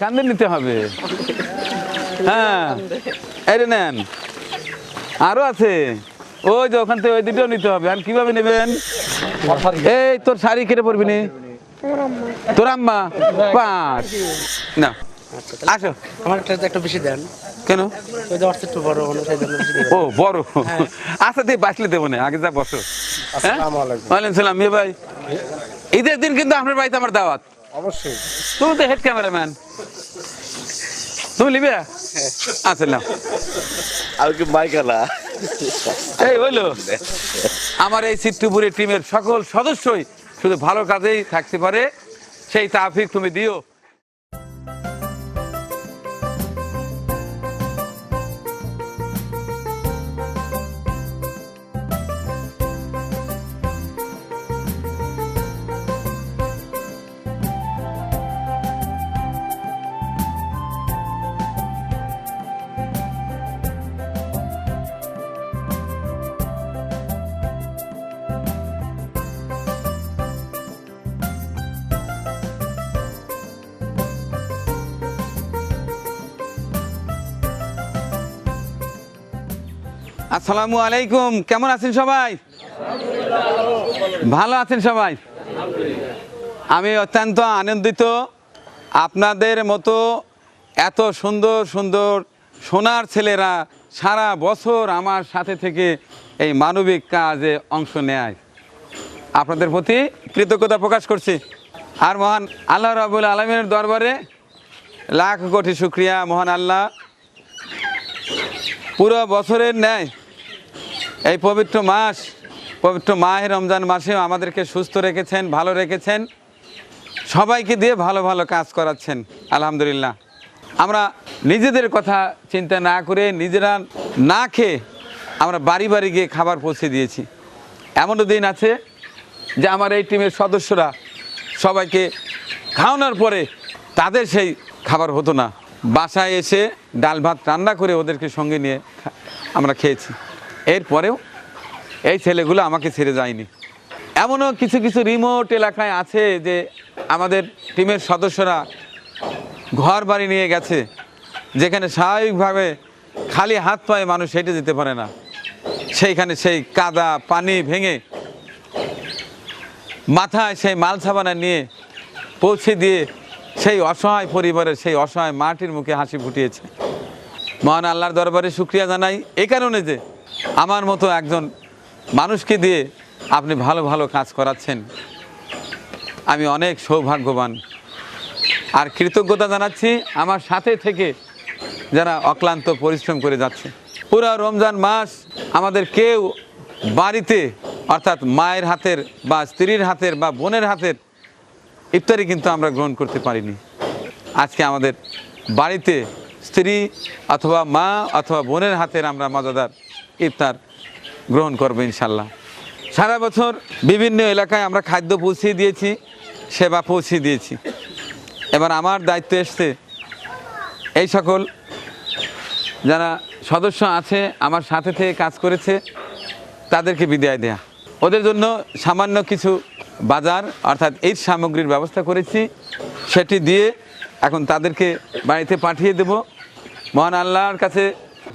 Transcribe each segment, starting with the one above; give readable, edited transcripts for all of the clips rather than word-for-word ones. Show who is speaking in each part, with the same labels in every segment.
Speaker 1: কান্দে নিতে হবে। হ্যাঁ এই নেন, আরো আছে ওই যে ওখান থেকে ওই দুটোও নিতে হবে। আর কিভাবে নেবেন? এই তোর শাড়ি কেটে পড়বি নি? তোর আম্মা 5 না। আসো।
Speaker 2: আমার একটা বেশি দেন
Speaker 1: কেন?
Speaker 2: ওই যে একটু বড় হলো সেই জন্য বেশি দেন।
Speaker 1: ও বড়, আচ্ছা দিয়ে বাঁচলে দেবো না, আগে যা বসো।
Speaker 2: আসসালামু আলাইকুম।
Speaker 1: ওয়ালাইকুম সালাম। মেয়ে ভাই, ঈদের দিন কিন্তু আপনার বাড়িতে আমার দাওয়াত।
Speaker 2: অবশ্যই।
Speaker 1: তুমি তো হেড ক্যামেরাম্যান, তুমি নিবে? আচ্ছা নাও।
Speaker 3: আর কি মাইকালা
Speaker 1: এই হইলো আমার এই চিত্রপুরের টিমের সকল সদস্যই শুধু ভালো কাজেই থাকতে পারে, সেই তাওফিক তুমি দিও। আসসালামু আলাইকুম, কেমন আছেন সবাই? ভালো আছেন সবাই? আমি অত্যন্ত আনন্দিত আপনাদের মতো এত সুন্দর সুন্দর সোনার ছেলেরা সারা বছর আমার সাথে থেকে এই মানবিক কাজে অংশ নেয়। আপনাদের প্রতি কৃতজ্ঞতা প্রকাশ করছি। আর মহান আল্লাহ রাব্বুল আলামিনের দরবারে লাখ কোটি শুকরিয়া। মহান আল্লাহ পুরো বছরের ন্যায় এই পবিত্র মাস, পবিত্র মাহে রমজান মাসেও আমাদেরকে সুস্থ রেখেছেন, ভালো রেখেছেন, সবাইকে দিয়ে ভালো ভালো কাজ করাচ্ছেন। আলহামদুলিল্লাহ। আমরা নিজেদের কথা চিন্তা না করে নিজেরা না খেয়ে আমরা বাড়ি বাড়ি গিয়ে খাবার পৌঁছে দিয়েছি। এমনও দিন আছে যে আমার এই টিমের সদস্যরা সবাইকে খাওয়ানোর পরে তাদের সেই খাবার হতো না, বাসায় এসে ডাল ভাত রান্না করে ওদেরকে সঙ্গে নিয়ে আমরা খেয়েছি। এরপরেও এই ছেলেগুলো আমাকে ছেড়ে যায়নি। এমনও কিছু কিছু রিমোট এলাকায় আছে যে আমাদের টিমের সদস্যরা ঘর বাড়ি নিয়ে গেছে, যেখানে স্বাভাবিকভাবে খালি হাত পায়ে মানুষ হেঁটে যেতে পারে না, সেইখানে সেই কাদা পানি ভেঙে মাথায় সেই মাল সাবানা নিয়ে পৌঁছে দিয়ে সেই অসহায় পরিবারের সেই অসহায় মাটির মুখে হাসি ফুটিয়েছে। মহান আল্লাহর দরবারে শুকরিয়া জানাই এই কারণে যে আমার মতো একজন মানুষকে দিয়ে আপনি ভালো ভালো কাজ করাচ্ছেন। আমি অনেক সৌভাগ্যবান। আর কৃতজ্ঞতা জানাচ্ছি আমার সাথে থেকে যারা অক্লান্ত পরিশ্রম করে যাচ্ছে। পুরো রমজান মাস আমাদের কেউ বাড়িতে, অর্থাৎ মায়ের হাতের বা স্ত্রীর হাতের বা বোনের হাতের ইফতারি কিন্তু আমরা গ্রহণ করতে পারিনি। আজকে আমাদের বাড়িতে স্ত্রী অথবা মা অথবা বোনের হাতের আমরা মজাদার ইফতার গ্রহণ করবো ইনশাল্লাহ। সারা বছর বিভিন্ন এলাকায় আমরা খাদ্য পৌঁছে দিয়েছি, সেবা পৌঁছে দিয়েছি। এবার আমার দায়িত্ব এসছে এই সকল যারা সদস্য আছে আমার সাথে থেকে কাজ করেছে তাদেরকে বিদায় দেয়া। ওদের জন্য সামান্য কিছু বাজার অর্থাৎ এই সামগ্রীর ব্যবস্থা করেছি, সেটি দিয়ে এখন তাদেরকে বাড়িতে পাঠিয়ে দেব। মহান আল্লাহর কাছে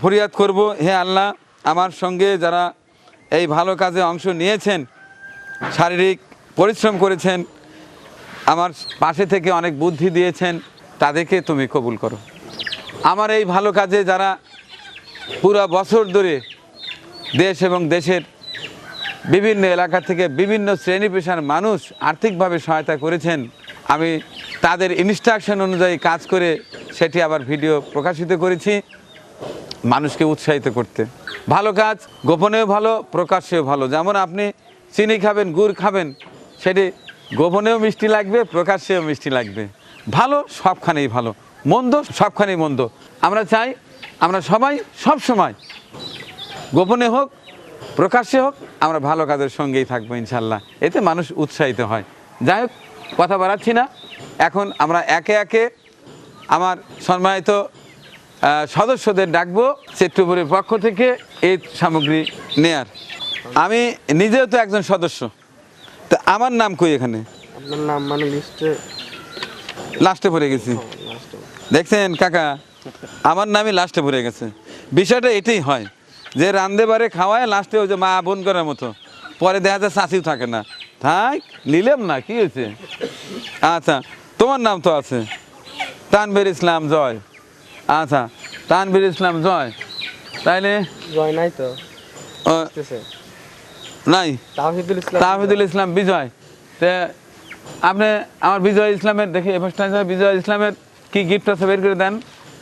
Speaker 1: ফরিয়াদ করব, হে আল্লাহ, আমার সঙ্গে যারা এই ভালো কাজে অংশ নিয়েছেন, শারীরিক পরিশ্রম করেছেন, আমার পাশে থেকে অনেক বুদ্ধি দিয়েছেন, তাদেরকে তুমি কবুল করো। আমার এই ভালো কাজে যারা পুরো বছর ধরে দেশ এবং দেশের বিভিন্ন এলাকা থেকে বিভিন্ন শ্রেণী পেশার মানুষ আর্থিকভাবে সহায়তা করেছেন, আমি তাদের ইনস্ট্রাকশন অনুযায়ী কাজ করে সেটি আবার ভিডিও প্রকাশিত করেছি মানুষকে উৎসাহিত করতে। ভালো কাজ গোপনেও ভালো, প্রকাশ্যেও ভালো। যেমন আপনি চিনি খাবেন, গুড় খাবেন, সেটি গোপনেও মিষ্টি লাগবে, প্রকাশ্যেও মিষ্টি লাগবে। ভালো সবখানেই ভালো, মন্দ সবখানেই মন্দ। আমরা চাই আমরা সবাই সব সময় গোপনে হোক প্রকাশ্যে হোক আমরা ভালো কাজের সঙ্গেই থাকবো ইনশাল্লাহ। এতে মানুষ উৎসাহিত হয়। যাই হোক, কথা বাড়াচ্ছি না, এখন আমরা একে একে আমার সম্মানিত সদস্যদের ডাকবো চিত্রপুরের পক্ষ থেকে এই সামগ্রী নেয়ার। আমি নিজেও তো একজন সদস্য, তো আমার নাম কই এখানে?
Speaker 2: আপনার নাম মানে লিস্টে
Speaker 1: লাস্টে পড়ে গেছি। দেখছেন কাকা, আমার নামই লাস্টে পড়ে গেছে। বিষয়টা এটাই হয় যে রান্ধে বারে খাওয়ায় লাস্টে ওই যে মা বোন করার মতো, পরে দেখা যায় চাষিও থাকে না, থাক নিলাম না, কি হয়েছে। আচ্ছা, তোমার নাম তো আছে তানভীর ইসলাম জয়। আচ্ছা, তানভীর ইসলাম জয়, তাইলে
Speaker 2: জয় নাই তো
Speaker 1: ও, নাই
Speaker 2: তাওহিদুল ইসলাম।
Speaker 1: তাহিদুল ইসলাম বিজয়। তে আপনি আমার বিজয় ইসলামের দেখি বিজয় ইসলামের কি গিফট আছে বের করে দেন,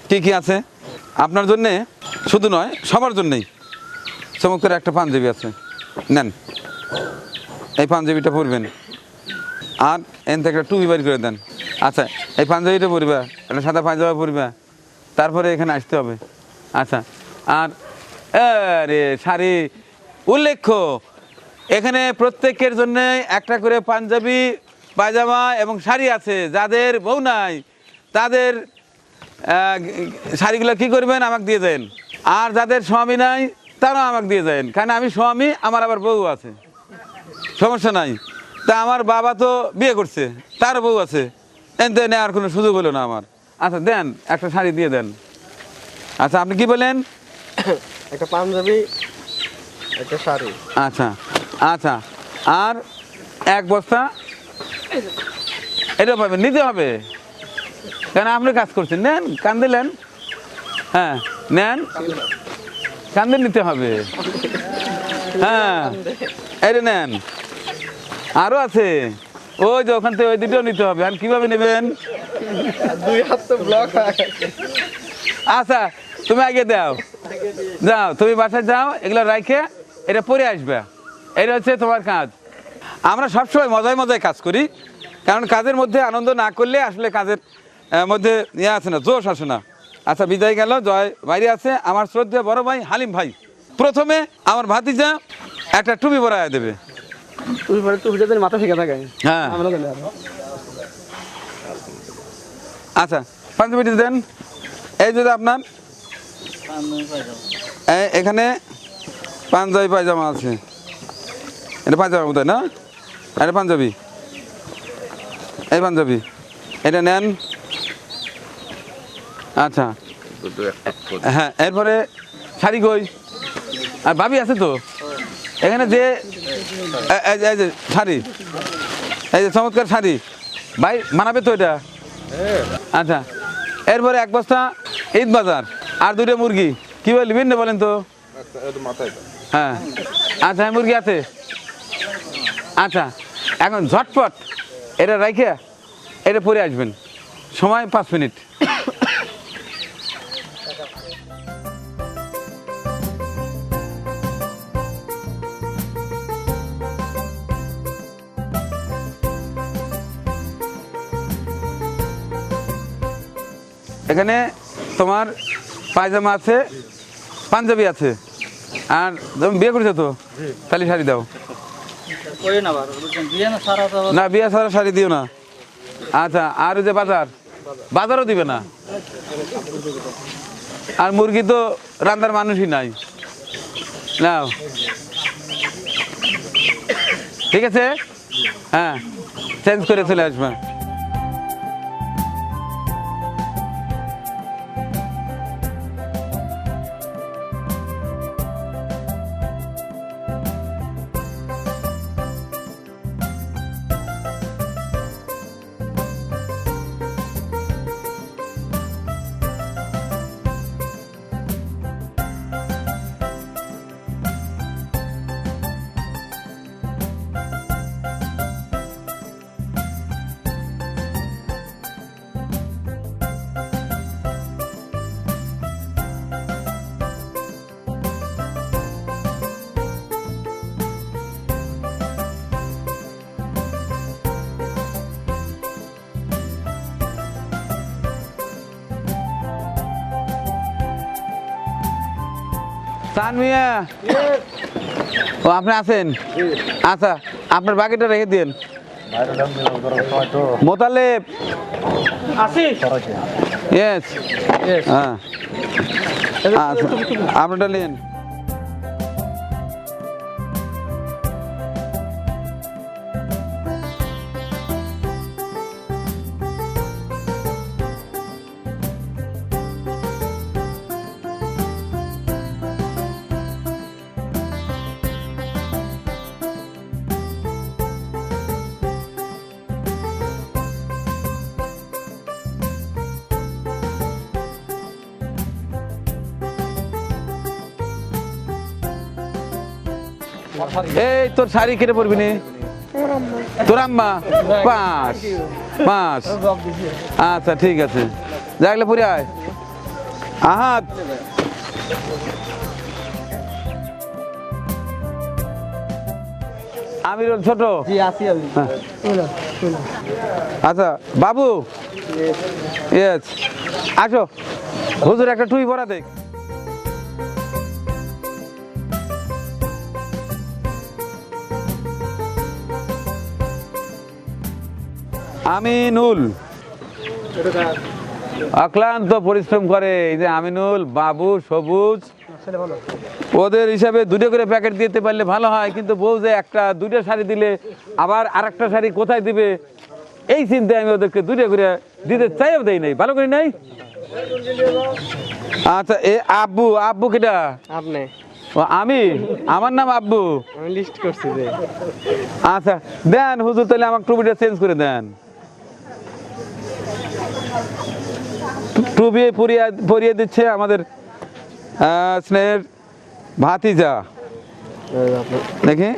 Speaker 1: কি কি আছে আপনার জন্যে, শুধু নয় সবার জন্যেই। চমৎকার একটা পাঞ্জাবি আছে, নেন এই পাঞ্জাবিটা পরবেন, আর এন থেকে একটা টুপি বের করে দেন। আচ্ছা, এই পাঞ্জাবিটা পরবা, একটা সাদা পাঞ্জাবি পরবা, তারপরে এখানে আসতে হবে। আচ্ছা, আর আরে শাড়ি, উল্লেখ্য এখানে প্রত্যেকের জন্য একটা করে পাঞ্জাবি, পায়জামা এবং শাড়ি আছে। যাদের বউ নাই তাদের শাড়িগুলো কি করবেন, আমাকে দিয়ে দেন। আর যাদের স্বামী নাই তারাও আমাকে দিয়ে দেন, কারণ আমি স্বামী, আমার আবার বউ আছে, সমস্যা নাই। তা আমার বাবা তো বিয়ে করছে, তার বউ আছে, এনতে নেওয়ার কোনো সুযোগ হলো না আমার। আচ্ছা দেন, একটা শাড়ি দিয়ে দেন। আচ্ছা, আপনি কি বলেন?
Speaker 2: একটা পাঞ্জাবি, একটা শাড়ি।
Speaker 1: আচ্ছা আচ্ছা, আর এক বস্তা এটা পাবেন, নিতে হবে, কেন আপনি কাজ করছেন, নেন, কান দিলেন, হ্যাঁ নেন, কান্দে নিতে হবে, হ্যাঁ এটা নেন। আরও আছে, ওই যে ওখান থেকে ওই দুটোও নিতে হবে। আর কীভাবে নেবেন?
Speaker 2: দুই হাত তো ব্লক হয়।
Speaker 1: আচ্ছা, তুমি আগে দাও, যাও তুমি বাসায় যাও, এগুলো রাখে এটা পরে আসবে, এটা হচ্ছে তোমার কাজ। আমরা সবসময় মজায় মজায় কাজ করি, কারণ কাজের মধ্যে আনন্দ না করলে আসলে কাজের মধ্যে ইয়ে আসে না, জোশ আসে না। আচ্ছা, বিদায় গেল, জয় বাইরে আছে। আমার শ্রদ্ধেয় বড় ভাই হালিম ভাই প্রথমে আমার ভাতিজা একটা টুপি পরায় দেবে।
Speaker 2: টুপি যাদের মাথা ফেঁকে থাকে,
Speaker 1: হ্যাঁ
Speaker 2: আমরা জানি আর।
Speaker 1: আচ্ছা, পাঞ্জাবিটি দেন। এই যদি আপনার এখানে পাঞ্জাবি পায়জামা আছে, এটা পায়জামা বোধ হয় না, এটা পাঞ্জাবি, এই পাঞ্জাবি এটা নেন। আচ্ছা, হ্যাঁ এরপরে শাড়ি কই, আর ভাবি আছে তো এখানে, যে এই যে শাড়ি, এই যে চমৎকার শাড়ি, ভাই মানাবে তো এটা? আচ্ছা, এরপরে এক বস্তা ঈদ বাজার, আর দুটো মুরগি, কি বলবেন না বলেন তো? হ্যাঁ আচ্ছা, মুরগি আছে। আচ্ছা, এখন ঝটপট এটা রাইখে এটা পরে আসবেন, সময় 5 মিনিট। এখানে তোমার পায়জামা আছে, পাঞ্জাবি আছে, আর তুমি বিয়ে করেছো তো, তাহলে শাড়ি দাও না, বিয়ে ছাড়া শাড়ি দিও না। আচ্ছা, আর ওই যে বাজার, বাজারও দিবে না। আর মুরগি তো রান্নার মানুষই নাই, নাও, ঠিক আছে, হ্যাঁ চেঞ্জ করে চলে আসবে। তানমিয়া, ও আপনি আছেন? আচ্ছা, আপনার বাকিটা রেখে দিন। মোতালেব ইয়েস, হ্যাঁ আচ্ছা, আপনারটা নিন। এই তোর শাড়ি কেটে পড়বি নি তোর আম্মা 5 5 আচ্ছা ঠিক আছে যাইলে পুরি আয় আহাত আমিরুল ছোট
Speaker 2: জি আসি আমি
Speaker 1: আচ্ছা বাবু ইয়েস আসো হুজুর একটা টুই পরা দেখ আমিনুল অক্লান্ত পরিশ্রম করে এই যে আমিনুল বাবু সবুজ ওদের হিসাবে দুটো করে প্যাকেট দিতে পারলে ভালো হয় কিন্তু বউ যে একটা দুটো শাড়ি দিলে আবার আরেকটা শাড়ি কোথায় দিবে এই চিন্তায় আমি ওদেরকে দুটো করে দিতে চাইও দেই নাই ভালো করি নাই আচ্ছা এ আব্বু আব্বু কিটা
Speaker 2: আপনি
Speaker 1: ও আমি আমার নাম আব্বু
Speaker 2: আমি লিস্ট করছি যে
Speaker 1: আচ্ছা দেন হুজুর তাহলে আমার টুপিটা চেঞ্জ করে দেন টুপি পরিয়ে দিচ্ছে আমাদের স্নেহের ভাতিজা দেখি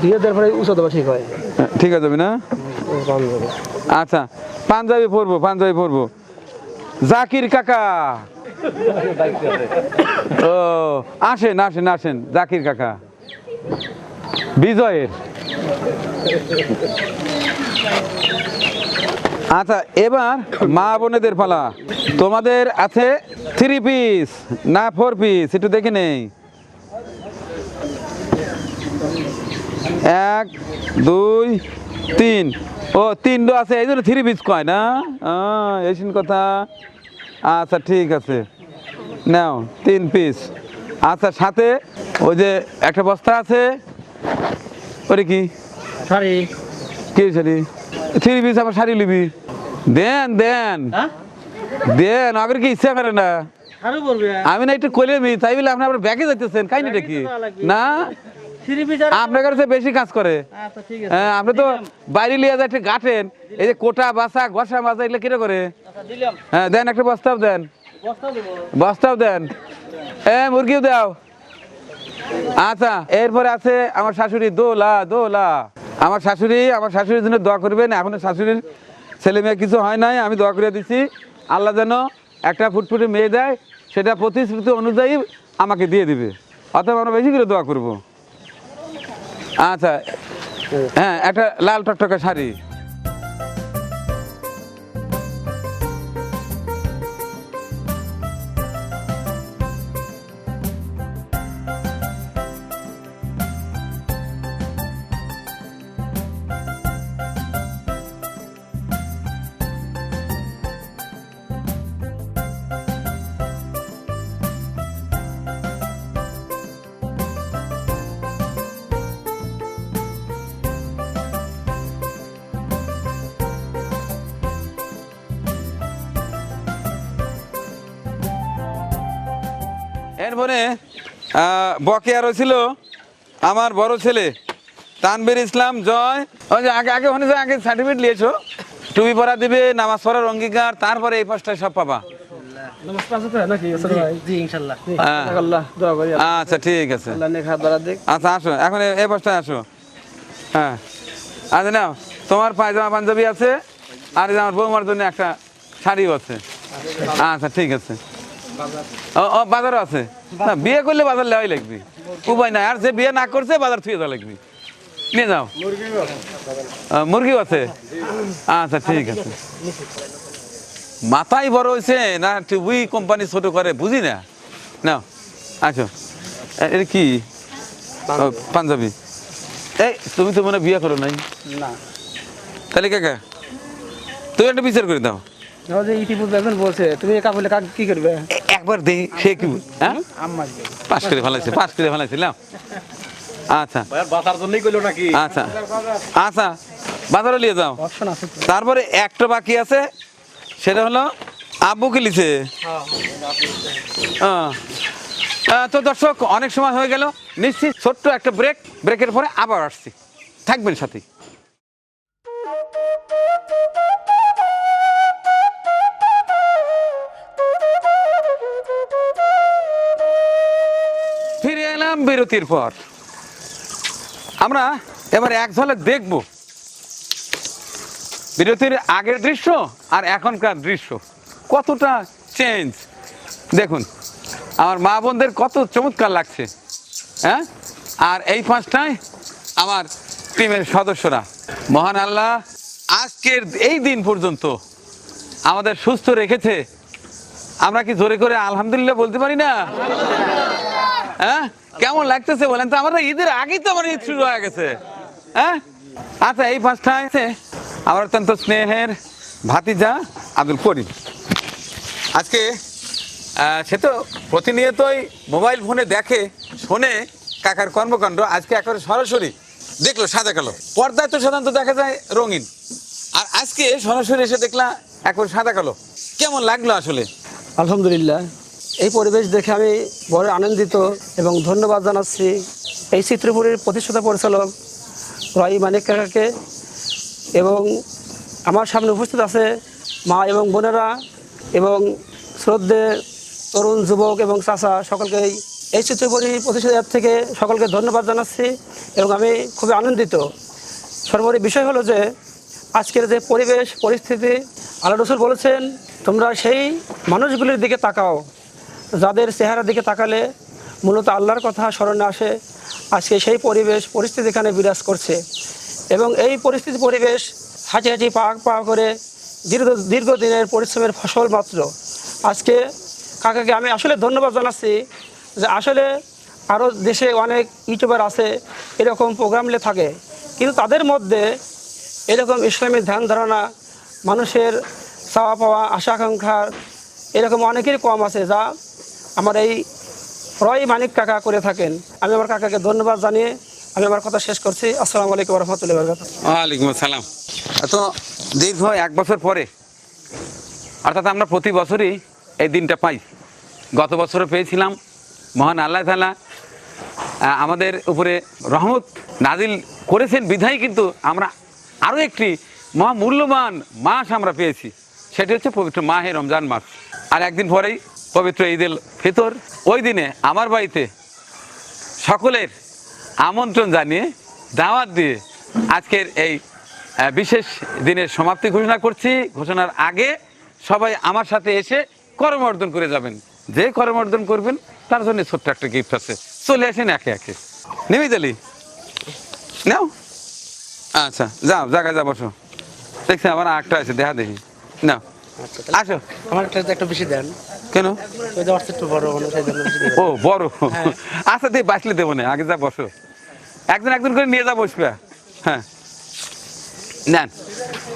Speaker 2: দিয়ে দেওয়ার পরে উঁচা দেওয়া ঠিক হয়
Speaker 1: ঠিক আছে না আচ্ছা পাঞ্জাবি পরবো জাকির কাকা ও আসেন জাকির কাকা বিজয়ের আচ্ছা এবার মা বোনেদের পালা তোমাদের আছে 3 পিস না 4 পিস একটু দেখে নেই 1 2 3 ও 3টো আছে এই জন্য 3 পিস কয় না এইসব কথা আচ্ছা ঠিক আছে নাও 3 পিস আচ্ছা সাথে ওই যে একটা বস্তা আছে ওরে কি
Speaker 2: শাড়ি
Speaker 1: কি শাড়ি 3 পিস আবার শাড়ি নিবি দেন আগের কি ইচ্ছা করে না আমি না একটু কইলে মি তাই বলে আপনি আবার ব্যাগে যাইতেছেন কাই না কি না আপনার কাছে বেশি কাজ করে হ্যাঁ আপনি তো বাইরে লিয়ে যাচ্ছে গাঠেন এই যে কোটা বাসা ঘষা মাজা এগুলো কিরে করে হ্যাঁ দেন একটা বস্তাও দেন মুরগিও দাও আচ্ছা এরপরে আছে আমার শাশুড়ি দোলা আমার শাশুড়ির জন্য দোয়া করবেন এখনো শাশুড়ির ছেলে মেয়ে কিছু হয় নাই আমি দোয়া করে দিচ্ছি আল্লাহ যেন একটা ফুটফুটে মেয়ে দেয় সেটা প্রতিশ্রুতি অনুযায়ী আমাকে দিয়ে দিবে অথবা আমরা বেশি করে দোয়া করব আচ্ছা হ্যাঁ একটা লাল টকটকা শাড়ি এরপরে বকেয়া রয়েছিল আমার বড় ছেলে তানভীর ইসলাম জয় ওই যে আগে আগে সার্টিফিকেট নিয়েছো টুপি পরা দিবে নামাজ পড়ার অঙ্গীকার তারপরে এই পাঁচটায় সব পাবা আচ্ছা ঠিক আছে আচ্ছা আসো এখন এই পাঁচটায় আসো হ্যাঁ আচ্ছা নাও তোমার পায়জামা পাঞ্জাবি আছে আর আমার বৌমার জন্য একটা শাড়িও আছে আচ্ছা ঠিক আছে ও বাজারও আছে না বিয়ে করলে বাজার লেওয়াই লাগবে উপায় নাই আর যে বিয়ে না করছে বাজার থুয়ে যাওয়া লাগবে নিয়ে যাও মুরগিও আছে আচ্ছা ঠিক আছে মাথায় বড় হয়েছে না টুবি কোম্পানি ছোট করে বুঝি না নাও আচ্ছা এটা কি পাঞ্জাবি এই তুমি তো মনে বিয়ে করো নাই
Speaker 2: না
Speaker 1: তাহলে কাকা তুমি একটা বিচার করে দাও
Speaker 2: বলছে তুমি কাপড় কি করবে
Speaker 1: একবার দেখি সে কি হ্যাঁ পাস করে ফেলাইছে নাও আচ্ছা
Speaker 3: বাতার জন্যই কইলো নাকি
Speaker 1: আচ্ছা আচ্ছা বাজারে নিয়ে যাও তারপরে একটা বাকি আছে সেটা হলো আব্বু কি লিছে তো দর্শক অনেক সময় হয়ে গেল নিশ্চিত ছোট্ট একটা ব্রেকের পরে আবার আসছি থাকবেন সাথে বিরাম বিরতির পর আমরা এবার এক ঝলক দেখব বিরতির আগের দৃশ্য আর এখনকার দৃশ্য কতটা চেঞ্জ। দেখুন আমার মা বোনদের কত চমৎকার লাগছে, হ্যাঁ। আর এই পাঁচটায় আমার টিমের সদস্যরা। মহান আল্লাহ আজকের এই দিন পর্যন্ত আমাদের সুস্থ রেখেছে। আমরা কি জোরে করে আলহামদুলিল্লাহ বলতে পারি না? হ্যাঁ, কেমন লাগতেছে বলেন তো? আমরা ঈদের আগেই তো আমার ঈদ শুরু হয়ে গেছে, হ্যাঁ। আচ্ছা, এই পাঁচটায় আমার অত্যন্ত স্নেহের ভাতিজা আব্দুল করিম। আজকে সে তো প্রতিনিয়তই মোবাইল ফোনে দেখে শোনে কাকার কর্মকাণ্ড, আজকে একেবারে সরাসরি দেখলো সাদা কালো। পর্দায় তো সাধারণত দেখা যায় রঙিন, আর আজকে সরাসরি এসে দেখলাম একেবারে সাদা কালো। কেমন লাগলো আসলে?
Speaker 2: আলহামদুলিল্লাহ, এই পরিবেশ দেখে আমি বড় আনন্দিত এবং ধন্যবাদ জানাচ্ছি এই চিত্রপুরীর প্রতিষ্ঠাতা পরিচালক রয় মানিক কাকাকে। এবং আমার সামনে উপস্থিত আছে মা এবং বোনেরা এবং শ্রদ্ধে তরুণ যুবক এবং চাচা, সকলকেই এই চিত্রপুরী প্রতিষ্ঠাতার থেকে সকলকে ধন্যবাদ জানাচ্ছি এবং আমি খুবই আনন্দিত। সর্বোপরি বিষয় হলো যে আজকের যে পরিবেশ পরিস্থিতি, আল্লাহ রসুল বলেছেন তোমরা সেই মানুষগুলির দিকে তাকাও যাদের চেহারার দিকে তাকালে মূলত আল্লাহর কথা স্মরণে আসে। আজকে সেই পরিবেশ পরিস্থিতি এখানে বিরাজ করছে এবং এই পরিবেশ হাঁচি হাঁচি পা করে দীর্ঘদিনের পরিশ্রমের ফসল মাত্র। আজকে কাকাকে আমি আসলে ধন্যবাদ জানাচ্ছি যে আসলে আরও দেশে অনেক ইউটিউবার আছে এরকম প্রোগ্রাম নিয়ে থাকে, কিন্তু তাদের মধ্যে এরকম ইসলামিক ধ্যান ধারণা, মানুষের চাওয়া পাওয়া আশা আকাঙ্ক্ষার এরকম অনেকেরই কম আছে, যা আমার এই রয় মানিক কাকা করে থাকেন। আমি আমার কাকাকে ধন্যবাদ জানিয়ে আমি আমার কথা শেষ করছি। আসসালামু আলাইকুম রহমতুল্লাহ বরকাতুহু।
Speaker 1: ওয়ালাইকুম আসসালাম। তো দীর্ঘ 1 বছর পরে, অর্থাৎ আমরা প্রতি বছরই এই দিনটা পাই। গত বছরও পেয়েছিলাম। মহান আল্লাহ তাআলা আমাদের উপরে রহমত নাজিল করেছেন বিধায় কিন্তু আমরা আরও একটি মহামূল্যবান মাস আমরা পেয়েছি, সেটি হচ্ছে পবিত্র মাহে রমজান মাস। আর একদিন পরেই পবিত্র ঈদুল ফিতর। ওই দিনে আমার বাড়িতে সকলের আমন্ত্রণ জানিয়ে দাওয়াত দিয়ে আজকের এই বিশেষ দিনের সমাপ্তি ঘোষণা করছি। ঘোষণার আগে সবাই আমার সাথে এসে করমর্দন করে যাবেন। যে করমর্দন করবেন তার জন্য ছোট্ট একটা গিফট আছে। চলে আসেন একে একে। নিমিত আলী, নাও। আচ্ছা, যাও জায়গায় যা বসো। দেখছি আমার একটা আছে, দেখা দেখি। নাও আসো।
Speaker 2: আমার একটা বেশি দেন।
Speaker 1: কেন?
Speaker 2: একটু বড়
Speaker 1: ও বড়, আচ্ছা দিয়ে বাঁচলে দেবো না, আগে যা বসো। একজন করে নিয়ে যা বসবে। হ্যাঁ নেন,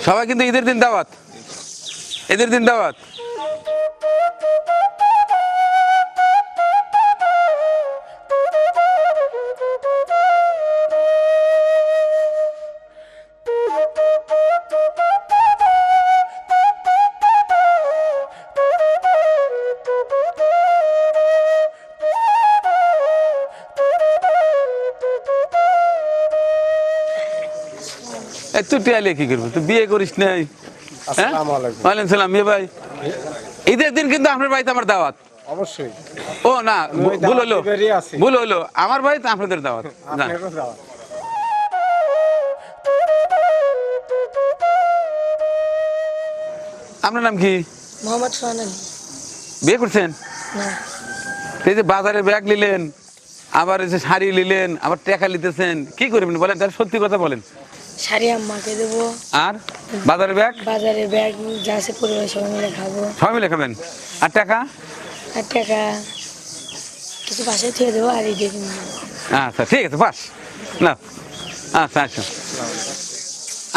Speaker 1: সবাই কিন্তু ঈদের দিন দাওয়াত, ঈদের দিন দাওয়াত। তুই টিয়ালে কি করবো? তুই বিয়ে করিস নাই? ওয়ালাইকুম সালাম। মেয়ে ভাই, ঈদের দিন কিন্তু আপনার বাড়িতে আমার দাওয়াত।
Speaker 4: অবশ্যই।
Speaker 1: ও না, ভুল হলো, আমার বাড়িতে আপনাদের দাওয়াত। আপনার নাম কি?
Speaker 5: মোহাম্মদ সোহান আলী।
Speaker 1: বিয়ে করছেন?
Speaker 5: না।
Speaker 1: এই যে বাজারে ব্যাগ নিলেন, আবার এই যে শাড়ি নিলেন, আবার টাকা নিতেছেন, কি করবেন বলেন? তার সত্যি কথা বলেন।
Speaker 5: শাড়ি আম্মাকে দেবো,
Speaker 1: আর বাজারের ব্যাগ?
Speaker 5: বাজারের ব্যাগ যা আছে পরিবার সবাই মিলে খাবো।
Speaker 1: সবাই মিলে খাবেন। আর টাকা?
Speaker 5: আর টাকা কিছু বাসায় থেকে দেবো আর ঈদে কিনবো।
Speaker 1: আচ্ছা ঠিক আছে, বাস না। আচ্ছা আচ্ছা,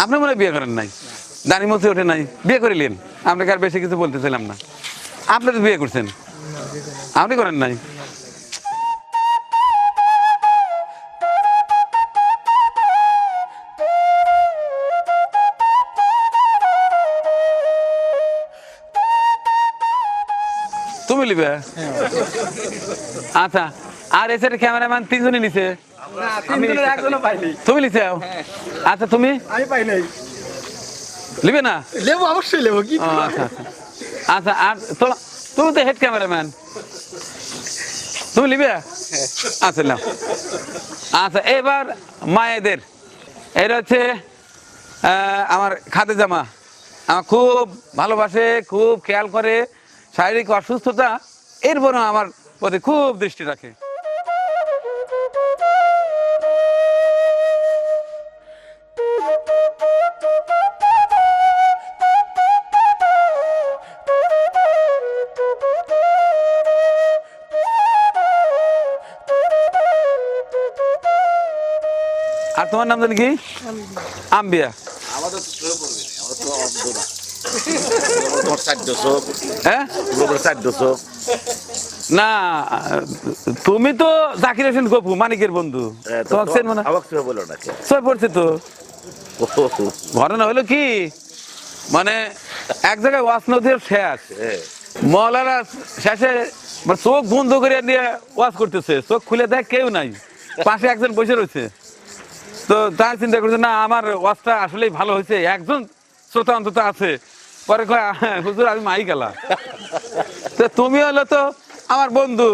Speaker 1: আপনি মনে হয় বিয়ে করেন নাই, দাঁড়ি মুছে ওঠে নাই, বিয়ে করে নিন। আপনাকে আর বেশি কিছু বলতেছিলাম না। আপনি তো বিয়ে করছেন, আপনি করেন নাই। তুমি লিবে? আচ্ছা, আর এসে ক্যামেরাম্যান 3 জনই নিছে? তুমি লিছে? আচ্ছা, তুমি?
Speaker 4: আমি পাই নাই।
Speaker 1: লিবে না?
Speaker 4: লেবো, অবশ্যই লেবো। কি?
Speaker 1: আচ্ছা আচ্ছা আচ্ছা। আর তুমি তো হেড ক্যামেরাম্যান, তুমি লিবে? আচ্ছা নাও। আচ্ছা এবার মায়েদের, এটা হচ্ছে আমার খাতে জামা, আমার খুব ভালোবাসে, খুব খেয়াল করে, শারীরিক অসুস্থতা এরপরও আমার প্রতি খুব দৃষ্টি রাখে। আর তোমার নাম জানি কি? আম্বিয়া।
Speaker 3: আমাদের তো কেউ করবে না, আমরা তো অন্ধ না। তোমার 400
Speaker 1: হ্যাঁ
Speaker 3: তোমার 400
Speaker 1: না, তুমি তো জাকির হোসেন গপু, মানিকের বন্ধু, তোমাকে চেনবো না?
Speaker 3: আমাকে তুমি বলো না কে?
Speaker 1: সই পড়ছে তো। ঘটনা হলো কি, মানে এক জায়গায় ওয়াজ নদীর শেষ, মৌলানা শেষে মানে চোখ বন্ধ করে নিয়ে ওয়াজ করতেছে, চোখ খুলে দেখ কেউ নাই, পাশে একজন বসে রয়েছে। তো তাই চিন্তা করছে না আমার ওয়াজটা আসলেই ভালো হয়েছে, একজন শ্রোতা অন্তত আছে। পরে কয় হুজুর আমি মাই গেলা। তো তুমি হলো তো আমার বন্ধু,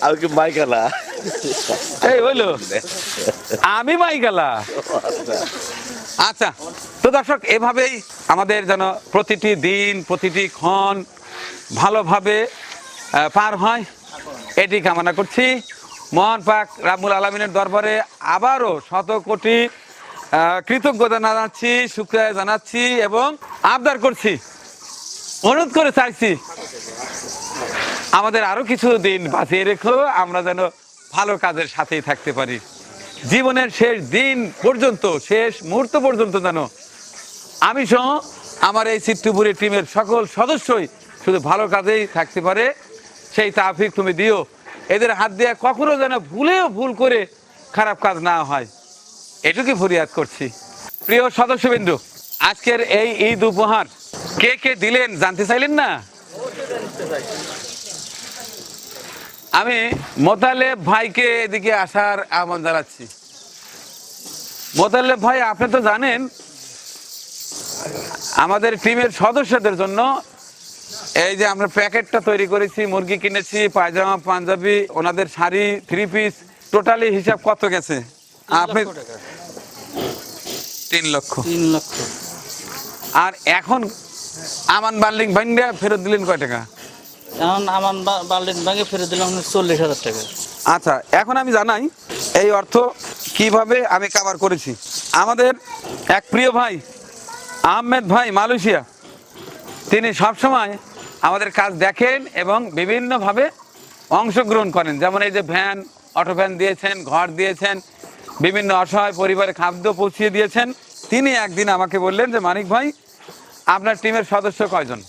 Speaker 3: আমি কি মাইকালা?
Speaker 1: এই হইলো আমি মাই গেলা। আচ্ছা, তো দর্শক এভাবেই আমাদের যেন প্রতিটি দিন প্রতিটি ক্ষণ ভালোভাবে পার হয়, এটি কামনা করছি। মহান পাক রাব্বুল আলামিনের দরবারে আবারও শত কোটি কৃতজ্ঞতা জানাচ্ছি, শুকরিয়া জানাচ্ছি এবং আবদার করছি, অনুরোধ করে চাইছি আমাদের আরো কিছু দিন বাঁচিয়ে রেখো, আমরা যেন ভালো কাজের সাথেই থাকতে পারি। জীবনের শেষ দিন পর্যন্ত, শেষ মুহূর্ত পর্যন্ত যেন আমি সহ আমার এই চিত্রপুরী টিমের সকল সদস্যই শুধু ভালো কাজেই থাকতে পারে, সেই তাওফিক তুমি দিও। এদের হাত দিয়ে কখনো যেন ভুল করে খারাপ কাজ না হয়, এটুকুই ফরিয়াদ করছি। প্রিয় সদস্যবৃন্দ, আজকের এই ঈদ উপহার কে কে দিলেন জানতে চাইলেন না? আমি মোতালেব ভাইকে এদিকে আসার আহ্বান জানাচ্ছি। মোতালেব ভাই, আপনি তো জানেন আমাদের টিমের সদস্যদের জন্য এই যে আমরা প্যাকেটটা তৈরি করেছি, মুরগি কিনেছি, পায়জামা, পাঞ্জাবি, ওনাদের শাড়ি, 3 পিস, টোটালি হিসাব কত গেছে? আপনি 3 লক্ষ। আর এখন আমান বার্লিং ভাঙ্গা ফেরত দিলেন কয় টাকা?
Speaker 6: এখন আমার বার্লিন ব্যাংকে ফেরত দিলাম 40,000 টাকা।
Speaker 1: আচ্ছা, এখন আমি জানাই এই অর্থ কিভাবে আমি কাভার করেছি। আমাদের এক প্রিয় ভাই আহমেদ ভাই মালয়েশিয়া, তিনি সবসময় আমাদের কাজ দেখেন এবং বিভিন্নভাবে অংশগ্রহণ করেন। যেমন এই যে ভ্যান, অটো ভ্যান দিয়েছেন, ঘর দিয়েছেন, বিভিন্ন অসহায় পরিবারে খাদ্য পৌঁছিয়ে দিয়েছেন। তিনি একদিন আমাকে বললেন যে মানিক ভাই, আপনার টিমের সদস্য কয়জন?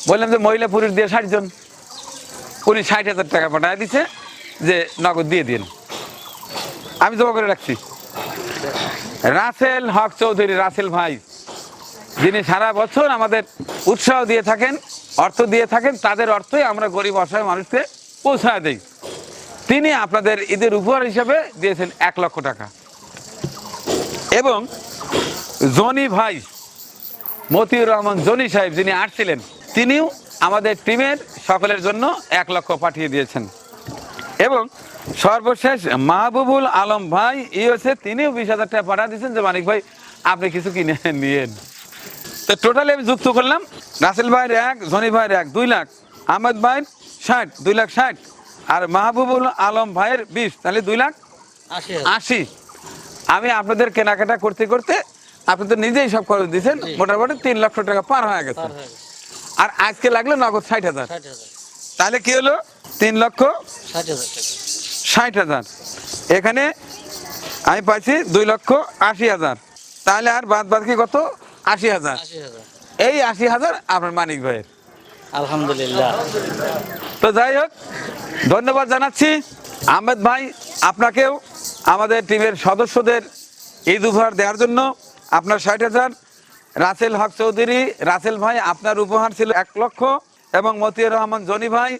Speaker 1: বললাম যে মহিলা পুরুষ দিয়ে 60 জন। উনি 60,000 টাকা পাঠিয়ে দিচ্ছে যে নগদ দিয়ে দিন। আমি জমা করে রাখছি। রাসেল হক চৌধুরী, রাসেল ভাই, যিনি সারা বছর আমাদের উৎসাহ দিয়ে থাকেন, অর্থ দিয়ে থাকেন, তাদের অর্থই আমরা গরিব অসহায় মানুষকে পৌঁছায় দিই। তিনি আপনাদের ঈদের উপহার হিসাবে দিয়েছেন 1 লক্ষ টাকা। এবং জনি ভাই, মতিউর রহমান জনি সাহেব, যিনি আসছিলেন, তিনিও আমাদের টিমের সকলের জন্য 1 লক্ষ পাঠিয়ে দিয়েছেন। এবং সর্বশেষ মাহবুবুল আলম ভাই হচ্ছে, তিনিও 20,000 টাকা পাঠিয়ে দিয়েছেন যে মানিক ভাই আপনি কিছু কিনে নিয়েন। তো টোটালি আমি যুক্ত করলাম, রাসেল ভাইয়ের 1, জনি ভাইয়ের 1, 2 লাখ, আহমেদ ভাইয়ের 60, 2,60,000, আর মাহবুবুল আলম ভাইয়ের 20, তাহলে 2,80,000। আমি আপনাদের কেনাকাটা করতে করতে আপনি তো নিজেই সব খরচ দিয়েছেন, মোটামুটি 3 লক্ষ টাকা পার হয়ে গেছে। আর আজকে লাগলো নগদ 60,000। তাহলে কি হলো? 3,60,000। এখানে আমি পাইছি 2,80,000। তাহলে আর বাদ বাকি কত? 80,000। এই 80,000 আপনার মানিক ভাইয়ের।
Speaker 6: আলহামদুলিল্লাহ।
Speaker 1: তো যাই হোক, ধন্যবাদ জানাচ্ছি আহমেদ ভাই আপনাকেও আমাদের টিমের সদস্যদের ঈদ উপহার দেওয়ার জন্য। আপনার 60,000। রাসেল হক চৌধুরী, রাসেল ভাই, আপনার উপহার ছিল 1 লক্ষ, এবং মতিউর রহমান জনি ভাই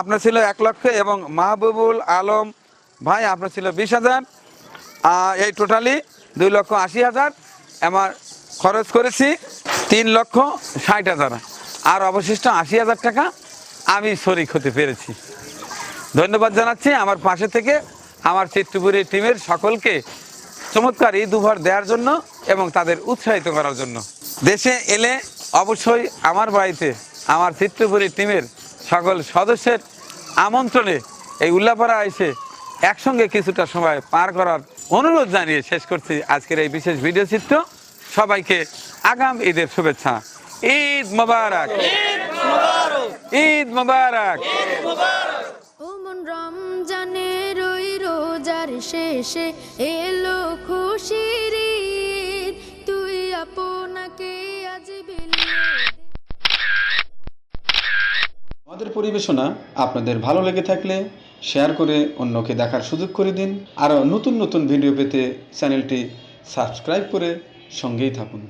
Speaker 1: আপনার ছিল 1 লক্ষ, এবং মাহবুবুল আলম ভাই আপনার ছিল 20,000। এই টোটালি 2,80,000 আমার খরচ করেছি, 3,60,000। আর অবশিষ্ট 80,000 টাকা আমি শরিক হতে পেরেছি। ধন্যবাদ জানাচ্ছি আমার পাশে থেকে আমার চিত্রপুরী টিমের সকলকে চমৎকার ঈদ উপহার দেওয়ার জন্য এবং তাদের উৎসাহিত করার জন্য। দেশে এলে অবশ্যই আমার বাড়িতে আমার চিত্রপুরী টিমের সকল সদস্যের আমন্ত্রণে এই উল্লাপাড়া এসে একসঙ্গে কিছুটা সময় পার করার অনুরোধ জানিয়ে শেষ করছি আজকের এই বিশেষ ভিডিও চিত্র। সবাইকে আগাম ঈদের শুভেচ্ছা। ঈদ মোবারক, ঈদ মোবারক।
Speaker 7: ওমন রমজানের ওই রোজার শেষে এলো খুশির ঈদ, তুই আপনাকে আজ বিলিয়ে
Speaker 8: আমাদের পরিবেশনা আপনাদের ভালো লেগে থাকলে শেয়ার করে অন্যকে দেখার সুযোগ করে দিন। আরও নতুন নতুন ভিডিও পেতে চ্যানেলটি সাবস্ক্রাইব করে সঙ্গেই থাকুন।